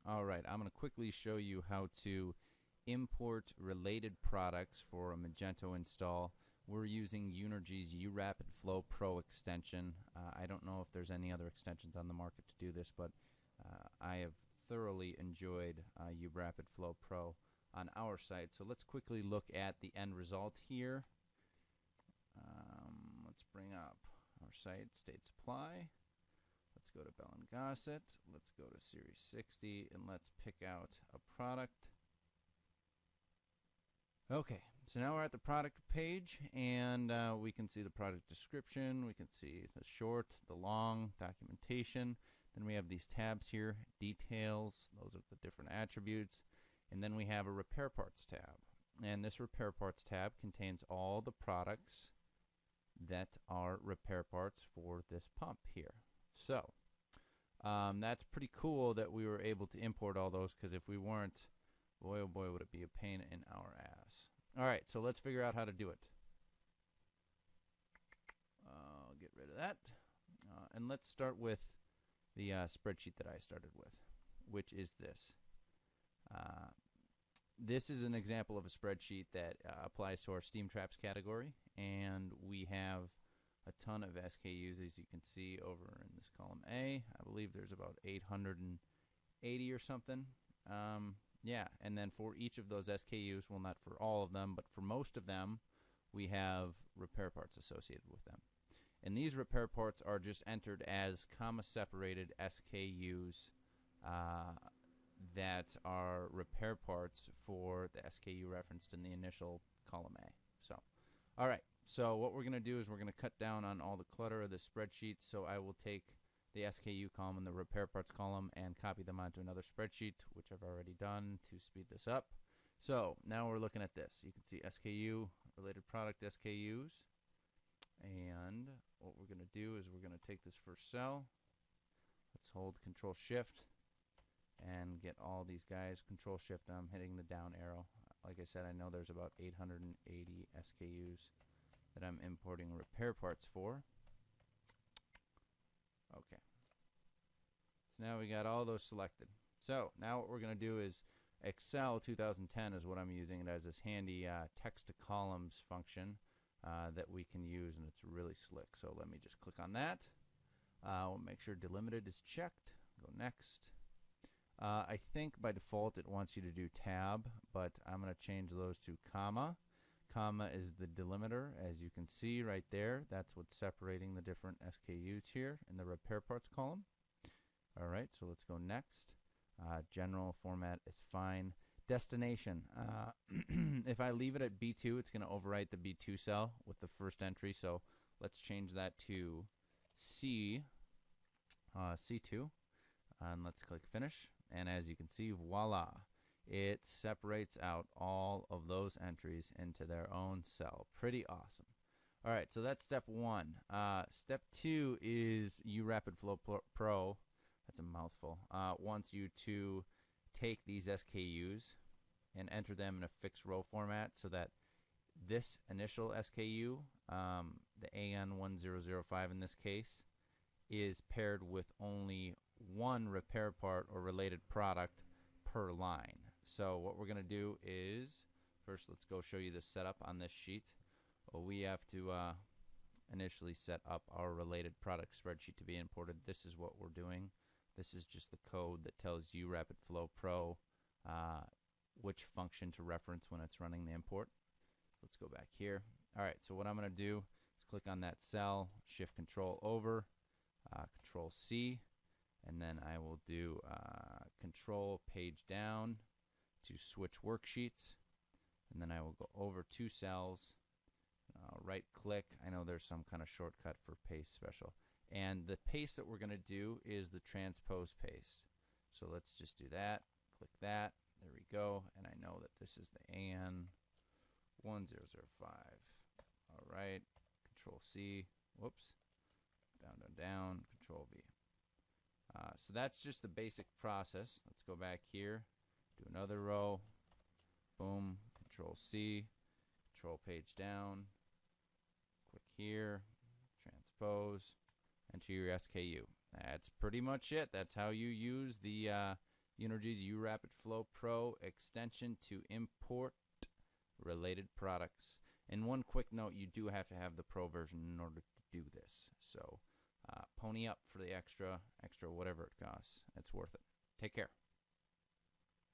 All right, I'm going to quickly show you how to import related products for a Magento install. We're using Unirgy's uRapidFlow Pro extension. I don't know if there's any other extensions on the market to do this, but I have thoroughly enjoyed uRapidFlow Pro on our site. So let's quickly look at the end result here. Let's bring up our site, state supply. Let's go to Bell & Gossett. Let's go to Series 60, and let's pick out a product. Okay, so now we're at the product page, and we can see the product description. We can see the short, the long, documentation. Then we have these tabs here, details. Those are the different attributes. And then we have a repair parts tab. And this repair parts tab contains all the products that are repair parts for this pump here. So that's pretty cool that we were able to import all those, because if we weren't, boy oh boy would it be a pain in our ass. Alright, so let's figure out how to do it. I'll get rid of that. And let's start with the spreadsheet that I started with, which is this. This is an example of a spreadsheet that applies to our Steam Traps category, and we have a ton of SKUs, as you can see over in this column A. I believe there's about 880 or something. Yeah, and then for each of those SKUs, well, not for all of them, but for most of them, we have repair parts associated with them. And these repair parts are just entered as comma-separated SKUs that are repair parts for the SKU referenced in the initial column A. So, all right. So what we're going to do is we're going to cut down on all the clutter of the spreadsheet. So I will take the SKU column and the repair parts column and copy them onto another spreadsheet, which I've already done to speed this up. So now we're looking at this. You can see SKU, related product SKUs. And what we're going to do is we're going to take this first cell. Let's hold Control Shift and get all these guys. Control Shift, I'm hitting the down arrow. Like I said, I know there's about 880 SKUs that I'm importing repair parts for. Okay. So now we got all those selected. So now what we're going to do is Excel 2010 is what I'm using. It has this handy text to columns function that we can use, and it's really slick. So let me just click on that. We'll make sure delimited is checked. Go next. I think by default it wants you to do tab, but I'm going to change those to comma. Comma is the delimiter, as you can see right there. That's what's separating the different SKUs here in the repair parts column. All right, so let's go next. General format is fine. Destination. If I leave it at B2, it's going to overwrite the B2 cell with the first entry. So let's change that to C2. And let's click Finish. And as you can see, voila. It separates out all of those entries into their own cell. Pretty awesome. All right, so that's step one. Step two is uRapidFlow Pro. That's a mouthful. Wants you to take these SKUs and enter them in a fixed row format so that this initial SKU, the AN1005 in this case, is paired with only one repair part or related product per line. So what we're going to do is, first let's go show you the setup on this sheet. Well, we have to initially set up our related product spreadsheet to be imported. This is what we're doing. This is just the code that tells uRapidFlow Pro which function to reference when it's running the import. Let's go back here. All right, so what I'm going to do is click on that cell, Shift Control over, Control C, and then I will do Control Page down to switch worksheets, and then I will go over two cells, right click. I know there's some kind of shortcut for paste special, and the paste that we're going to do is the transpose paste. So let's just do that, click that, there we go, and I know that this is the AN1005. All right, Control C, whoops, down, Control V. So that's just the basic process. Let's go back here, do another row, boom, Control C, Control Page down, click here, transpose, enter your SKU. That's pretty much it. That's how you use the Unirgy's uRapidFlow Pro extension to import related products. And one quick note, you do have to have the Pro version in order to do this. So pony up for the extra whatever it costs. It's worth it. Take care.